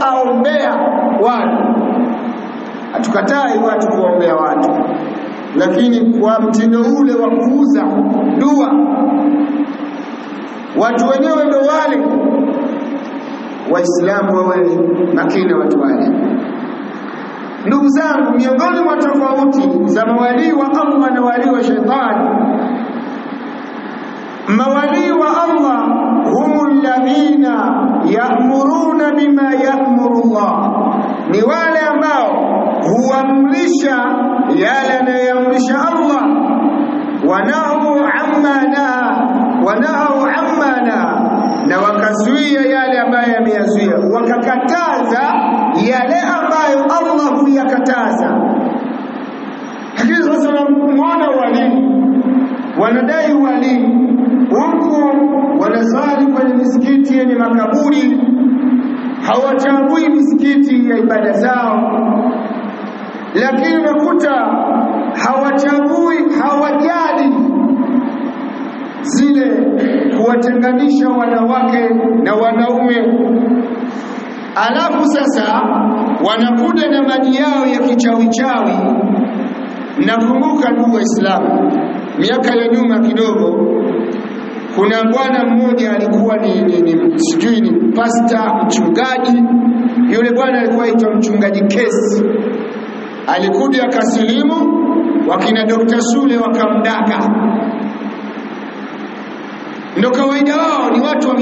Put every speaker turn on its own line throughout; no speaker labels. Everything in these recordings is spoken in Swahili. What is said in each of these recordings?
aombea watu. Hatukatai watu kuombea watu, lakini kwa mtindo ule wa kuuza dua. Watu wenyewe ndio wale. Waislamu wawe makini watu wale. Ndugu zangu, miongoni mwa tofauti za mawali wa Allah na wali wa shetani, mawali wa Allah humul ladhina ya'muruna bima ya'muru Allah, ni wale ambao huamrisha yale anayoamrisha Allah, wanahu ammana, na wakazuia yale ambayo yameyazuia, wakakataza yale ambayo Allah huyakataza. Lakini sasa mwana wali wanadai wali, huku wanasali kwenye misikiti yenye makaburi, hawachagui misikiti ya ibada zao, lakini unakuta hawajali zile kuwatenganisha wanawake na wanaume. Alafu sasa wanakuja na maji yao ya kichawichawi. Nakumbuka ndugu Waislamu, miaka ya nyuma kidogo, kuna bwana mmoja alikuwa ni pasta, mchungaji. Yule bwana alikuwa aitwa mchungaji Kesi. Alikuja akasilimu, wakina Dr. Sule wakamdaka. Ndio kawaida wao, ni watu wa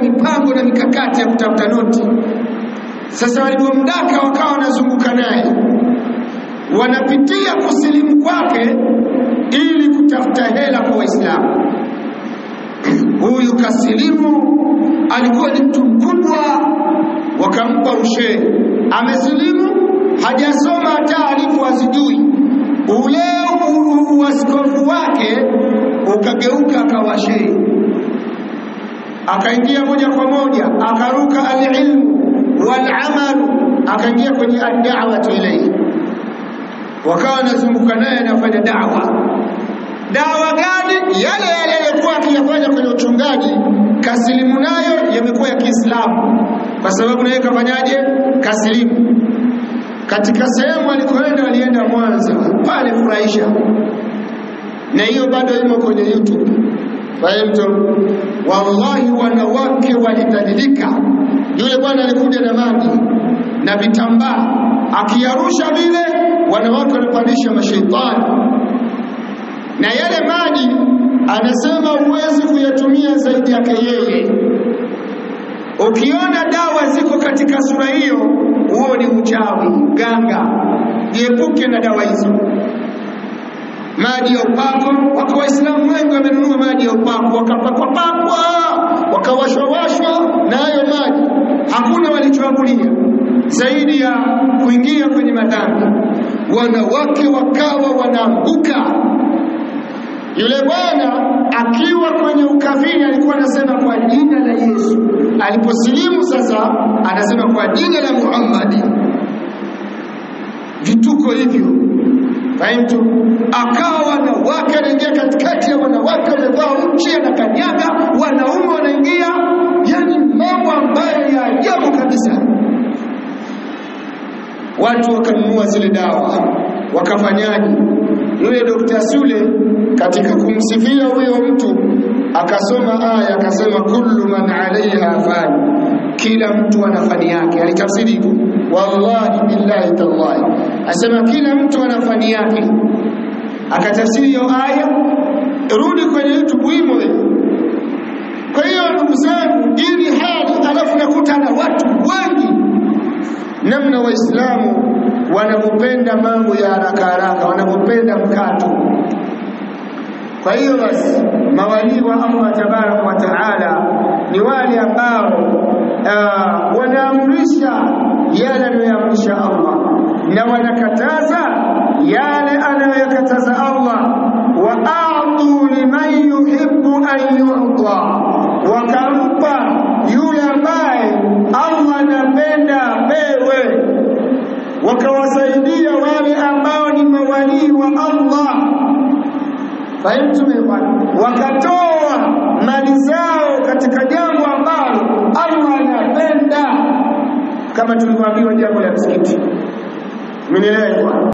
mipango, na mikakati ya kutafuta noti. Sasa walipomdaka wakawa wanazunguka naye, wanapitia kusilimu kwake ili kutafuta hela kwa Waislamu. Huyu kasilimu alikuwa ni mtu mkubwa, wakampa ushehe. Amesilimu, hajasoma hata alifu azijui. Ule uaskofu wake ukageuka akawa shehe, akaingia moja kwa moja, akaruka al-ilmu wal-amal, akaingia kwenye ad-da'watu ilayhi. Wakawa nazunguka naye anafanya dawa gani? Yale yalikuwa akiyafanya kwenye uchungaji, kasilimu nayo yamekuwa ya Kiislamu, kwa sababu naye kafanyaje? Kasilimu. Katika sehemu alikoenda, walienda Mwanza pale Furahisha, na hiyo bado imo kwenye YouTube. Fahamu, wallahi wanawake walitadilika. Yule bwana alikuja na maji na vitambaa, akiyarusha vile wanawake wanapandisha mashaitani. Na yale maji anasema huwezi kuyatumia zaidi yake yeye. Ukiona dawa ziko katika sura hiyo, huo ni uchawi, ganga. Jiepuke na dawa hizo. Maji ya upako, wako Waislamu wengi wamenunua maji ya upako, wakapakwa, wakawashwa na hayo maji. Hakuna walichoamulia zaidi ya kuingia kwenye madhambi. Wanawake wakawa wanaanguka. Yule bwana akiwa kwenye ukafiri alikuwa anasema kwa jina la Yesu. Aliposilimu sasa anasema kwa jina la Muhammad. Vituko hivyo. Fahamu, akawa wanawake anaingia katikati ya wanawake, wamevaa uchi na kanyaga, wanaume wanaingia, yani mambo ambayo ya ajabu kabisa. Watu wakanunua zile dawa, wakafanyaje? Yule Dr. Sule katika kumsifia huyo mtu akasoma aya, akasema kullu man alaiha fan, kila mtu ana fani yake. Alitafsiri hivyo, wallahi billahi tallahi, asema kila mtu ana fani yake. Akatafsiri hiyo aya, rudi kwenye YouTube wimo. Kwa hiyo ndugu zangu, ili hali alafu nakuta na watu wengi namna Waislamu wanapopenda mambo ya haraka, wanapopenda mkato. Kwa hiyo basi mawali wa Allah tabaraka wa taala ni wale ambao wanaamrisha yale anayoamrisha Allah na wanakataza yale anayokataza Allah. Wa a'tu liman yuhibbu an yu'ta, wakampa yule ambaye Allah anapenda pewe, wakawasaidia wale ambao ni mawali wa Allah. Fahamu, wakatoa mali zao katika jambo ambalo Allah anapenda. kama tulivyoambiwa jambo la msikiti. Mmenielewa?